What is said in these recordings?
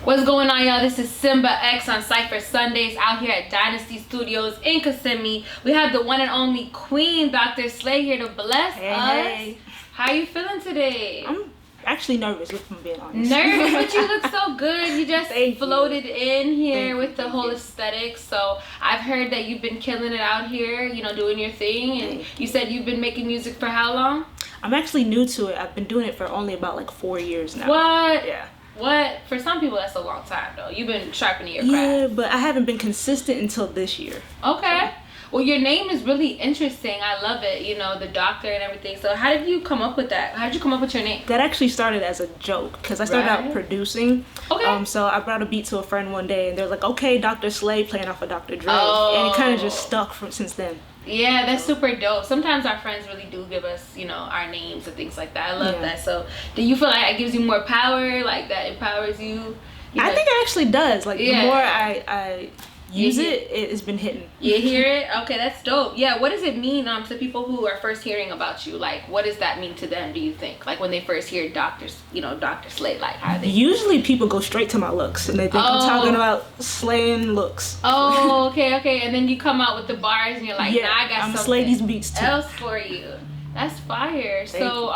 What's going on, y'all? This is Simba X on Cypher Sundayz out here at Dynasty Studios in Kissimmee. We have the one and only Queen, Dr. Slay, here to bless us. Hey. How you feeling today? I'm actually nervous, if I'm being honest. Nervous, but you look so good. You just floated in here Thank with you, the whole aesthetic. So I've heard that you've been killing it out here, you know, doing your thing. And you said you've been making music for how long? I'm actually new to it. I've been doing it for only about like 4 years now. What? Yeah. What? For some people, that's a long time, though. You've been sharpening your craft. Yeah, but I haven't been consistent until this year. Okay. Well, your name is really interesting. I love it. You know, the doctor and everything. So how did you come up with that? How did you come up with your name? That actually started as a joke because I started out producing. Okay. So I brought a beat to a friend one day and they're like, okay, Dr. Slay playing off of Dr. Dre. Oh. And it kind of just stuck since then. Yeah, that's super dope. Sometimes our friends really do give us, you know, our names and things like that. I love that. So do you feel like it gives you more power, like that empowers you? I think it actually does. Like the more I use it, it's been hitting. You hear it? Okay, that's dope. Yeah, what does it mean to people who are first hearing about you? Like, what does that mean to them, do you think? Like when they first hear Dr. Slay, like how they... Usually people go straight to my looks and they think I'm talking about slaying looks. Oh, okay. And then you come out with the bars and you're like, nah, I got I'm something slay these beats too. else for you. That's fire. So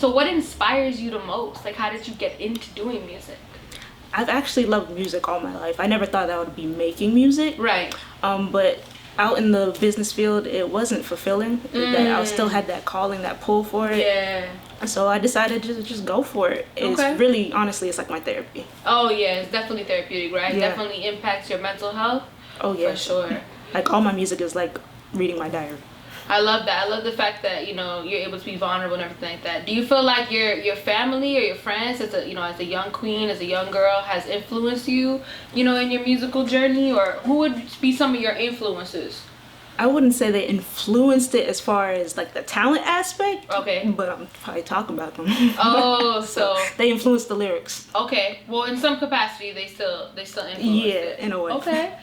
what inspires you the most? Like, how did you get into doing music? I've actually loved music all my life. I never thought I would be making music. Right. But out in the business field, it wasn't fulfilling. That I still had that calling, that pull for it. Yeah. So I decided to just go for it. It's really, honestly, it's like my therapy. Oh, yeah. It's definitely therapeutic, right? Yeah. Definitely impacts your mental health. Oh, yeah. For sure. Like, all my music is like reading my diary. I love that. I love the fact that, you know, you're able to be vulnerable and everything like that. Do you feel like your family or your friends as a young queen, as a young girl, has influenced you, you know, in your musical journey? Or who would be some of your influences? I wouldn't say they influenced it as far as like the talent aspect. Okay. But I'm probably talking about them. Oh, so they influenced the lyrics. Okay. Well, in some capacity, they still influence it. In a way. Okay.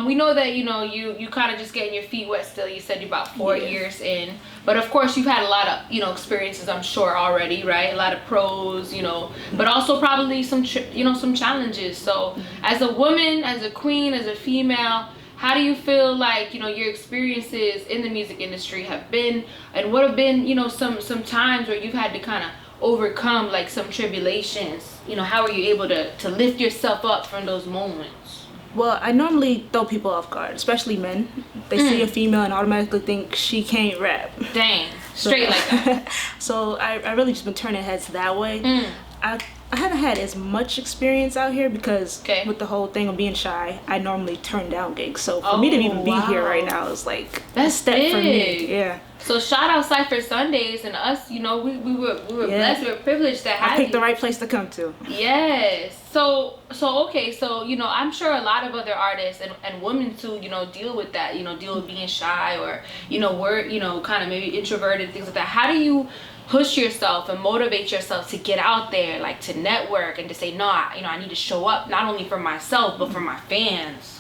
We know that, you know, you kind of just getting your feet wet still. You said you're about 4 years in. But of course, you've had a lot of, you know, experiences, I'm sure, already, right? A lot of pros, you know, but also probably some challenges. So as a woman, as a queen, as a female, how do you feel like, you know, your experiences in the music industry have been, and what have been, you know, some times where you've had to kind of overcome like some tribulations? You know, how are you able to lift yourself up from those moments? Well, I normally throw people off guard, especially men. They see a female and automatically think she can't rap. Dang, straight like that. So I really just been turning heads that way. I haven't had as much experience out here because with the whole thing of being shy, I normally turn down gigs. So for me to even be here right now is like that's a step for me. Yeah. So shout out Cypher Sundayz and us. You know, we were blessed, we were privileged to have you. I picked the right place to come to. Yes. So okay. So you know, I'm sure a lot of other artists and women too, you know, deal with that. You know, deal with being shy or kind of maybe introverted, things like that. How do you push yourself and motivate yourself to get out there, like to network and to say, no, I need to show up not only for myself but for my fans?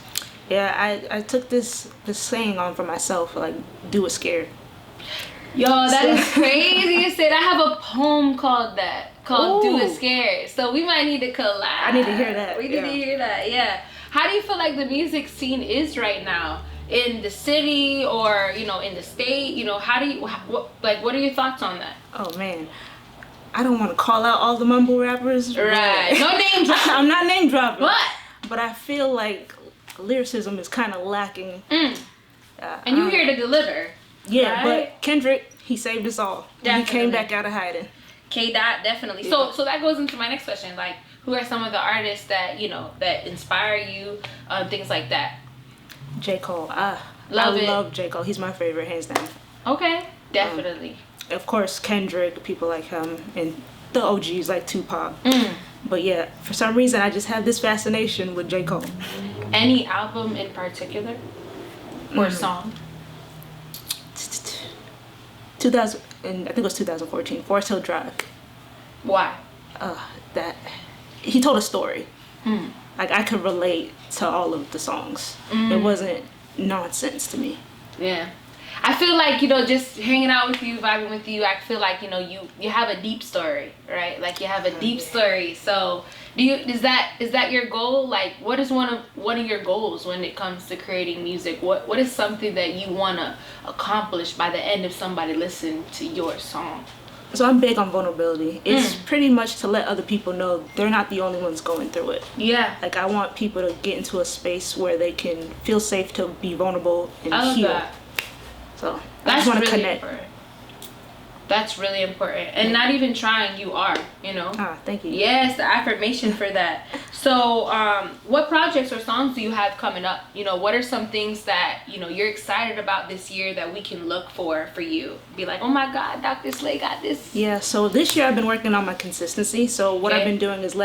Yeah, I took this saying on for myself, like, do it scared. Yo, that is crazy to say. I have a poem called Do It Scared. So we might need to collab. I need to hear that. We need to hear that, yeah. How do you feel like the music scene is right now? In the city or, you know, in the state? You know, what are your thoughts on that? Oh, man. I don't want to call out all the mumble rappers. Right. No name dropping. I'm not name dropping. What? But I feel like lyricism is kind of lacking. And you're here to deliver. Yeah, right? but Kendrick, he saved us all. Definitely. He came back out of hiding. K-Dot, definitely. Yeah. So that goes into my next question. Like, who are some of the artists that, you know, that inspire you, things like that? J. Cole. I love J. Cole. He's my favorite, hands down. Okay, definitely. Of course, Kendrick, people like him, and the OGs like Tupac. But yeah, for some reason, I just have this fascination with J. Cole. Any album in particular? Or song? 2000, and I think it was 2014, Forest Hill Drive. Why? That he told a story. Like, I could relate to all of the songs. It wasn't nonsense to me. Yeah. I feel like, you know, just hanging out with you, vibing with you, I feel like, you know, you have a deep story, right? Like you have a deep story. So is that your goal? Like, what is one of your goals when it comes to creating music? What is something that you want to accomplish by the end of somebody listening to your song? So I'm big on vulnerability. It's pretty much to let other people know they're not the only ones going through it. Yeah. Like, I want people to get into a space where they can feel safe to be vulnerable and heal. That. So that's I just want to really connect. Important. That's really important. And not even trying, you are, you know. Thank you. Yes, the affirmation for that. So what projects or songs do you have coming up? You know, what are some things that, you know, you're excited about this year that we can look for you? Be like, oh my God, Dr. Slay got this. Yeah, so this year I've been working on my consistency. So what I've been doing is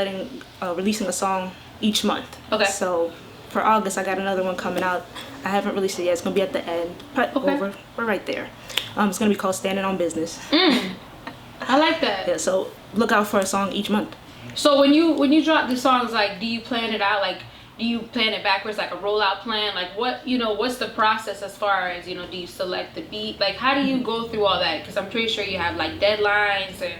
releasing a song each month. Okay. So for August, I got another one coming out. I haven't released it yet. It's going to be at the end. But we're right there. It's going to be called Standing on Business. I like that. Yeah, so look out for a song each month. So when you drop the songs, like, do you plan it out? Like, do you plan it backwards, like a rollout plan? Like, what's the process as far as, you know, do you select the beat? Like, how do you go through all that? Because I'm pretty sure you have, like, deadlines and...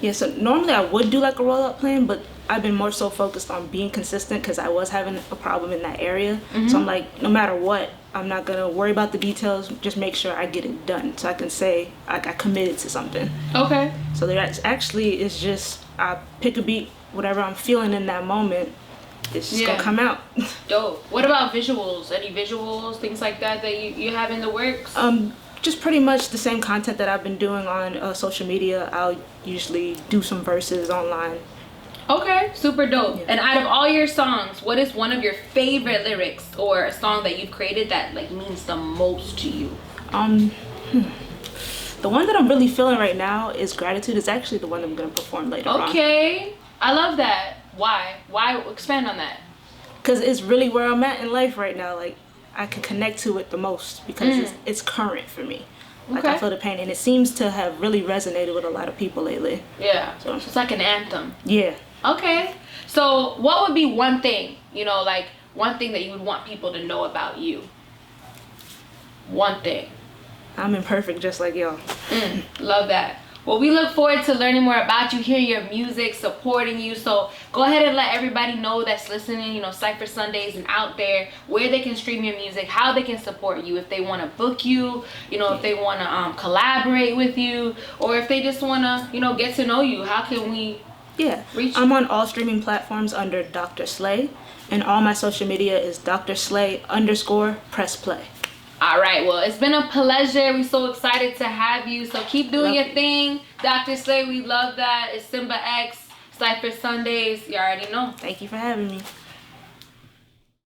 Yeah, so normally I would do, like, a rollout plan, but I've been more so focused on being consistent because I was having a problem in that area. So I'm like, no matter what, I'm not going to worry about the details. Just make sure I get it done so I can say I committed to something. Okay. So there actually is just, I pick a beat, whatever I'm feeling in that moment, it's just going to come out. Dope. What about visuals? Any visuals, things like that you have in the works? Just pretty much the same content that I've been doing on social media. I'll usually do some verses online. Okay, super dope. Yeah. And out of all your songs, what is one of your favorite lyrics or a song that you've created that, like, means the most to you? The one that I'm really feeling right now is Gratitude. It's actually the one I'm going to perform later on. Okay, I love that. Why expand on that? Because it's really where I'm at in life right now. Like, I can connect to it the most because it's current for me. Like, I feel the pain, and it seems to have really resonated with a lot of people lately. Yeah, so it's like an anthem. Yeah. Okay, so what would be one thing, you know, like one thing that you would want people to know about you? One thing. I'm imperfect just like y'all. Love that. Well, we look forward to learning more about you, hearing your music, supporting you. So go ahead and let everybody know that's listening, you know, Cypher Sundayz and out there, where they can stream your music, how they can support you, if they want to book you, you know, if they want to collaborate with you, or if they just want to, you know, get to know you. How can we reach you? I'm on all streaming platforms under Dr. Slay, and all my social media is Dr. Slay_press play. All right, well, it's been a pleasure. We're so excited to have you. So keep doing your thing. Dr. Slay, we love that. It's Simba X, Cypher Sundayz. You already know. Thank you for having me.